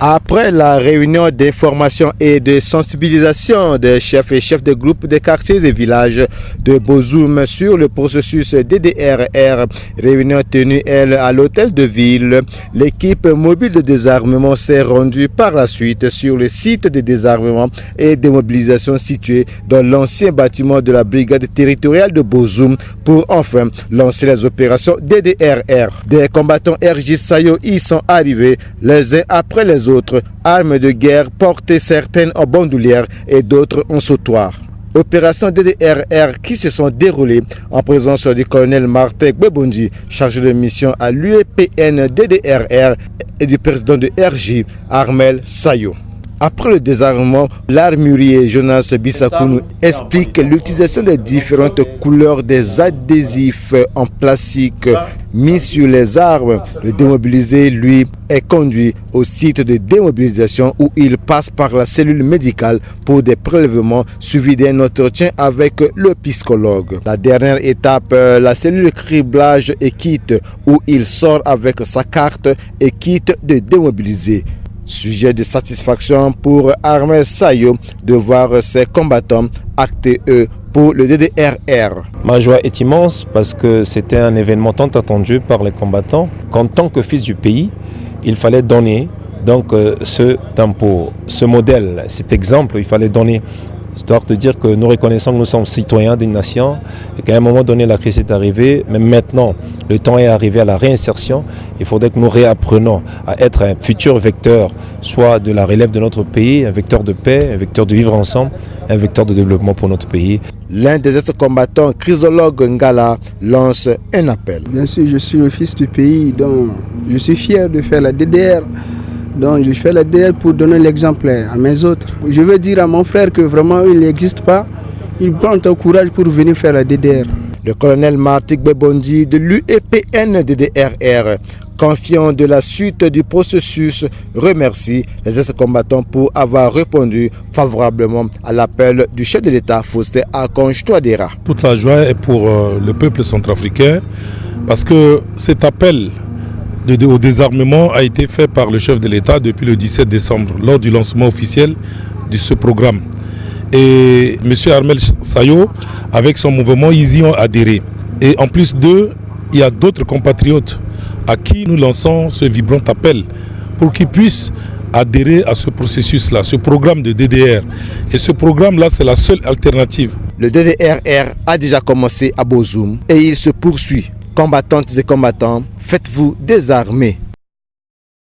Après la réunion d'information et de sensibilisation des chefs et chefs de groupes de quartiers et villages de Bozoum sur le processus DDRR, réunion tenue elle à l'hôtel de ville, l'équipe mobile de désarmement s'est rendue par la suite sur le site de désarmement et de mobilisation situé dans l'ancien bâtiment de la brigade territoriale de Bozoum pour enfin lancer les opérations DDRR. Des combattants RJ Sayo y sont arrivés les uns après les autres, armes de guerre portées certaines en bandoulière et d'autres en sautoir. Opérations DDRR qui se sont déroulées en présence du colonel Martin Gbebondi, chargé de mission à l'UEPN DDRR et du président de RJ, Armel Sayo. Après le désarmement, l'armurier Jonas Bissakounou explique l'utilisation des différentes couleurs des adhésifs en plastique mis sur les armes. Le démobilisé, lui, est conduit au site de démobilisation où il passe par la cellule médicale pour des prélèvements suivis d'un entretien avec le psychologue. La dernière étape, la cellule criblage et kit où il sort avec sa carte et kit de démobilisé. Sujet de satisfaction pour Armel Sayo de voir ses combattants acter eux pour le DDRR. Ma joie est immense parce que c'était un événement tant attendu par les combattants qu'en tant que fils du pays, il fallait donner donc ce tempo, ce modèle, cet exemple, il fallait donner. Histoire de dire que nous reconnaissons que nous sommes citoyens d'une nation et qu'à un moment donné la crise est arrivée, mais maintenant le temps est arrivé à la réinsertion. Il faudrait que nous réapprenons à être un futur vecteur, soit de la relève de notre pays, un vecteur de paix, un vecteur de vivre ensemble, un vecteur de développement pour notre pays. L'un des ex-combattants, Chrysologue Ngala, lance un appel. Bien sûr, je suis le fils du pays, donc je suis fier de faire la DDR. Donc je fais la DDR pour donner l'exemple à mes autres. Je veux dire à mon frère que vraiment il n'existe pas. Il prend un courage pour venir faire la DDR. Le colonel Martin Gbebondi de l'UEPN DDRR, confiant de la suite du processus, remercie les ex-combattants pour avoir répondu favorablement à l'appel du chef de l'État, Faustin Archange Touadéra. Toute la joie est pour le peuple centrafricain parce que cet appel au désarmement a été fait par le chef de l'État depuis le 17 décembre, lors du lancement officiel de ce programme. Et M. Armel Sayo, avec son mouvement, ils y ont adhéré. Et en plus d'eux, il y a d'autres compatriotes à qui nous lançons ce vibrant appel pour qu'ils puissent adhérer à ce processus-là, ce programme de DDR. Et ce programme-là, c'est la seule alternative. Le DDRR a déjà commencé à Bozoum et il se poursuit. Combattantes et combattants, faites-vous désarmer.